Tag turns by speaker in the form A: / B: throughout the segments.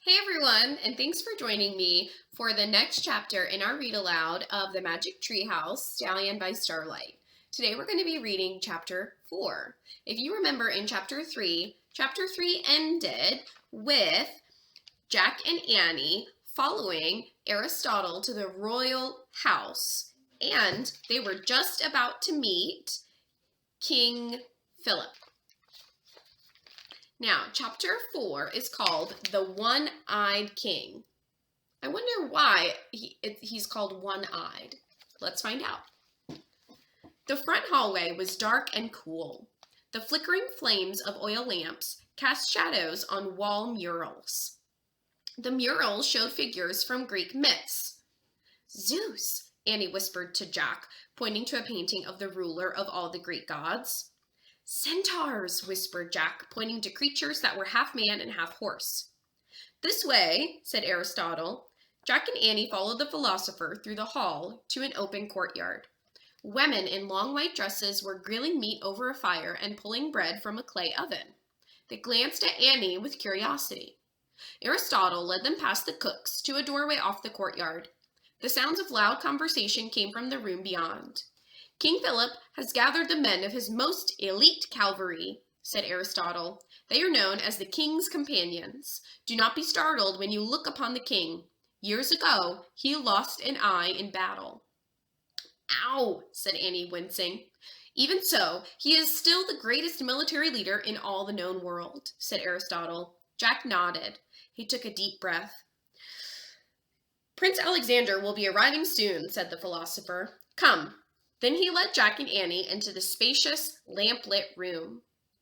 A: Hey everyone, and thanks for joining me for the next chapter in our read aloud of The Magic Treehouse, Stallion by Starlight. Today we're going to be reading chapter 4. If you remember in chapter 3 ended with Jack and Annie following Aristotle to the royal house, and they were just about to meet King Philip. Now, chapter 4 is called The One-Eyed King. I wonder why he's called one-eyed. Let's find out. The front hallway was dark and cool. The flickering flames of oil lamps cast shadows on wall murals. The murals showed figures from Greek myths. Zeus, Annie whispered to Jack, pointing to a painting of the ruler of all the Greek gods. Centaurs, whispered Jack, pointing to creatures that were half man and half horse. This way, said Aristotle. Jack and Annie followed the philosopher through the hall to an open courtyard. Women in long white dresses were grilling meat over a fire and pulling bread from a clay oven. They glanced at Annie with curiosity. Aristotle led them past the cooks to a doorway off the courtyard. The sounds of loud conversation came from the room beyond. King Philip has gathered the men of his most elite cavalry, said Aristotle. They are known as the king's companions. Do not be startled when you look upon the king. Years ago, he lost an eye in battle. Ow, said Annie, wincing. Even so, he is still the greatest military leader in all the known world, said Aristotle. Jack nodded. He took a deep breath. Prince Alexander will be arriving soon, said the philosopher. Come. Then he led Jack and Annie into the spacious, lamp-lit room.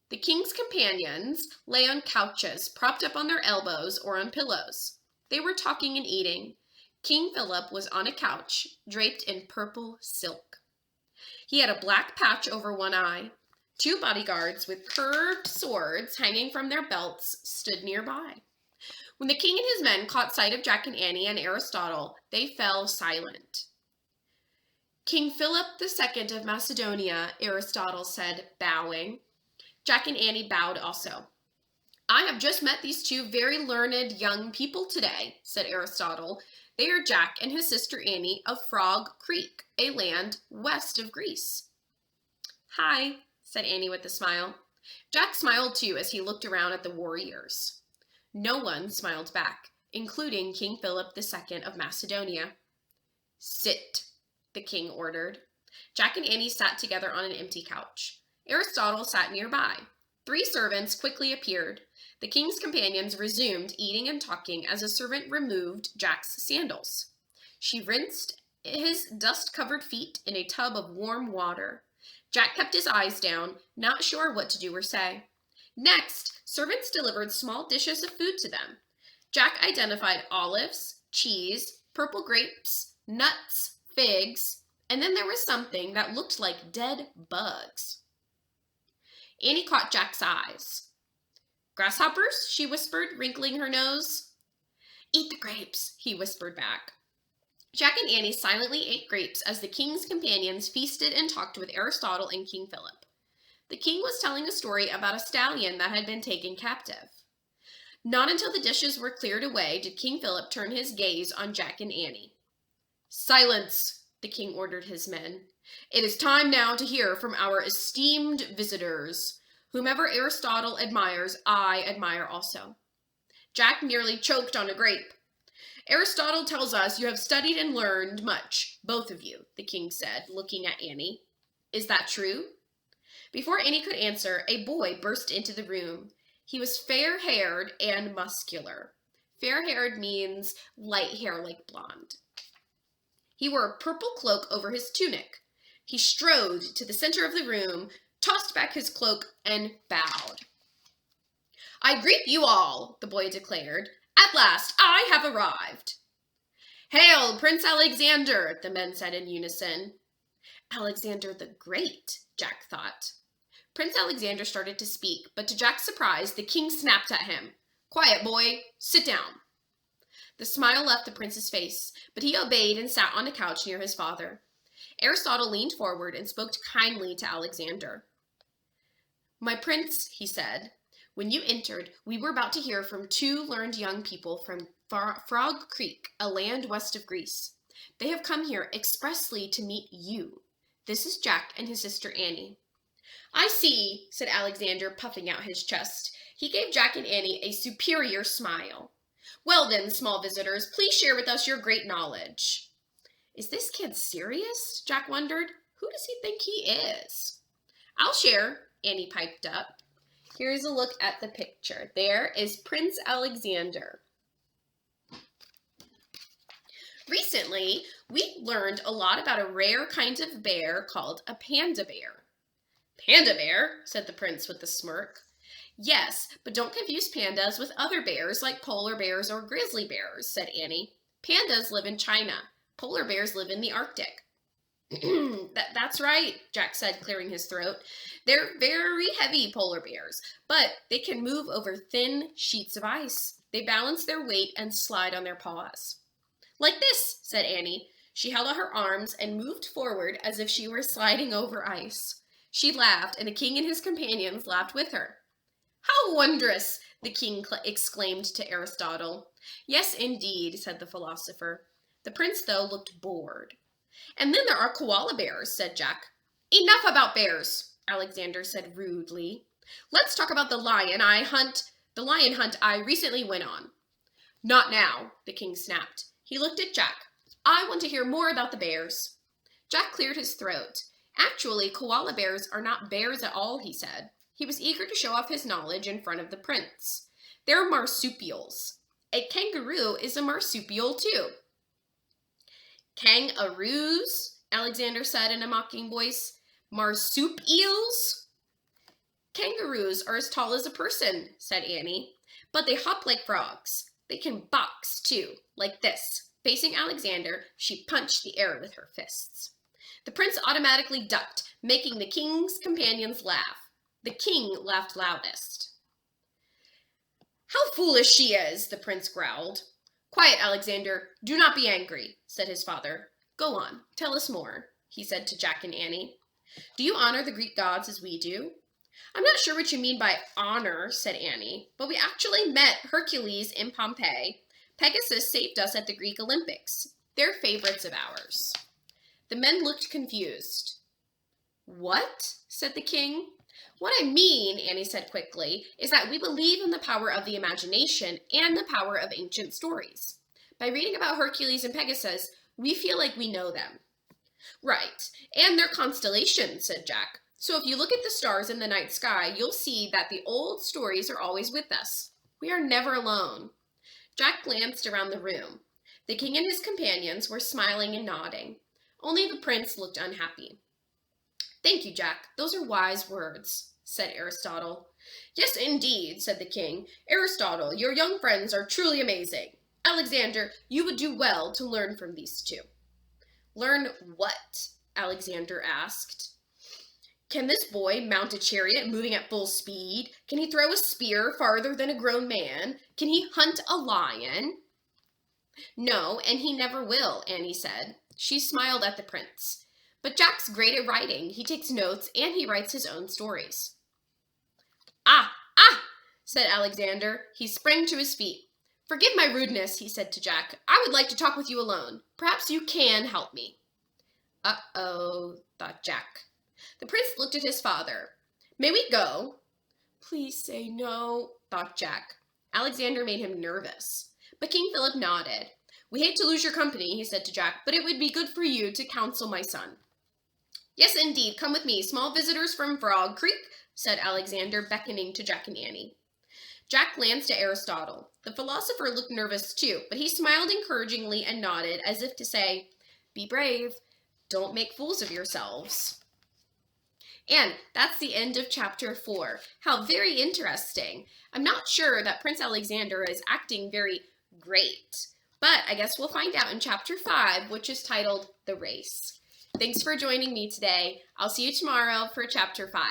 A: The king's companions lay on couches, propped up on their elbows or on pillows. They were talking and eating. King Philip was on a couch, draped in purple silk. He had a black patch over one eye. Two bodyguards with curved swords hanging from their belts stood nearby. When the king and his men caught sight of Jack and Annie and Aristotle, they fell silent. King Philip II of Macedonia, Aristotle said, bowing. Jack and Annie bowed also. I have just met these two very learned young people today, said Aristotle. They are Jack and his sister Annie of Frog Creek, a land west of Greece. Hi, said Annie with a smile. Jack smiled too as he looked around at the warriors. No one smiled back, including King Philip II of Macedonia. Sit, the king ordered. Jack and Annie sat together on an empty couch. Aristotle sat nearby. 3 servants quickly appeared. The king's companions resumed eating and talking as a servant removed Jack's sandals. She rinsed his dust-covered feet in a tub of warm water. Jack kept his eyes down, not sure what to do or say. Next, servants delivered small dishes of food to them. Jack identified olives, cheese, purple grapes, nuts, figs, and then there was something that looked like dead bugs. Annie caught Jack's eyes. Grasshoppers, she whispered, wrinkling her nose. Eat the grapes, he whispered back. Jack and Annie silently ate grapes as the king's companions feasted and talked with Aristotle and King Philip. The king was telling a story about a stallion that had been taken captive. Not until the dishes were cleared away did King Philip turn his gaze on Jack and Annie. Silence, the king ordered his men. It is time now to hear from our esteemed visitors. Whomever Aristotle admires, I admire also. Jack nearly choked on a grape. Aristotle tells us you have studied and learned much, both of you, the king said, looking at Annie. Is that true? Before Annie could answer, a boy burst into the room. He was fair-haired and muscular. Fair-haired means light hair like blonde. He wore a purple cloak over his tunic. He strode to the center of the room, tossed back his cloak, and bowed. I greet you all, the boy declared. At last, I have arrived. Hail, Prince Alexander, the men said in unison. Alexander the Great, Jack thought. Prince Alexander started to speak, but to Jack's surprise, the king snapped at him. Quiet, boy. Sit down. The smile left the prince's face, but he obeyed and sat on a couch near his father. Aristotle leaned forward and spoke kindly to Alexander. My prince, he said, When you entered, we were about to hear from 2 learned young people from Frog Creek, a land west of Greece. They have come here expressly to meet you. This is Jack and his sister Annie. I see, said Alexander, puffing out his chest. He gave Jack and Annie a superior smile. Well then, small visitors, please share with us your great knowledge. Is this kid serious? Jack wondered. Who does he think he is? I'll share, Annie piped up. Here's a look at the picture. There is Prince Alexander. Recently, we learned a lot about a rare kind of bear called a panda bear. Panda bear, said the prince with a smirk. Yes, but don't confuse pandas with other bears like polar bears or grizzly bears, said Annie. Pandas live in China. Polar bears live in the Arctic. That's right, Jack said, clearing his throat. They're very heavy polar bears, but they can move over thin sheets of ice. They balance their weight and slide on their paws. Like this, said Annie. She held out her arms and moved forward as if she were sliding over ice. She laughed, and the king and his companions laughed with her. How wondrous, the king exclaimed to Aristotle. Yes, indeed, said the philosopher. The prince, though, looked bored. And then there are koala bears, said Jack. Enough about bears, Alexander said rudely. Let's talk about the lion hunt I recently went on. Not now, the king snapped. He looked at Jack. I want to hear more about the bears. Jack cleared his throat. Actually, koala bears are not bears at all, he said. He was eager to show off his knowledge in front of the prince. They're marsupials. A kangaroo is a marsupial, too. Kangaroos, Alexander said in a mocking voice. Marsupials? Kangaroos are as tall as a person, said Annie, but they hop like frogs. They can box, too, like this. Facing Alexander, she punched the air with her fists. The prince automatically ducked, making the king's companions laugh. The king laughed loudest. How foolish she is, the prince growled. Quiet, Alexander. Do not be angry, said his father. Go on, tell us more, he said to Jack and Annie. Do you honor the Greek gods as we do? I'm not sure what you mean by honor, said Annie, but we actually met Hercules in Pompeii. Pegasus saved us at the Greek Olympics. They're favorites of ours. The men looked confused. What? Said the king. What I mean, Annie said quickly, is that we believe in the power of the imagination and the power of ancient stories. By reading about Hercules and Pegasus, we feel like we know them. Right, and their constellations, said Jack. So if you look at the stars in the night sky, you'll see that the old stories are always with us. We are never alone. Jack glanced around the room. The king and his companions were smiling and nodding. Only the prince looked unhappy. Thank you, Jack. Those are wise words, said Aristotle. Yes, indeed, said the king. Aristotle, your young friends are truly amazing. Alexander, you would do well to learn from these two. Learn what? Alexander asked. Can this boy mount a chariot moving at full speed? Can he throw a spear farther than a grown man? Can he hunt a lion? No, and he never will, Annie said. She smiled at the prince. But Jack's great at writing. He takes notes and he writes his own stories. Ah, said Alexander. He sprang to his feet. Forgive my rudeness, he said to Jack. I would like to talk with you alone. Perhaps you can help me. Uh-oh, thought Jack. The prince looked at his father. May we go? Please say no, thought Jack. Alexander made him nervous. But King Philip nodded. We hate to lose your company, he said to Jack, but it would be good for you to counsel my son. Yes, indeed, come with me, small visitors from Frog Creek, said Alexander, beckoning to Jack and Annie. Jack glanced at Aristotle. The philosopher looked nervous too, but he smiled encouragingly and nodded as if to say, Be brave, don't make fools of yourselves. And that's the end of chapter 4. How very interesting. I'm not sure that Prince Alexander is acting very great, but I guess we'll find out in chapter 5, which is titled The Race. Thanks for joining me today. I'll see you tomorrow for chapter 5.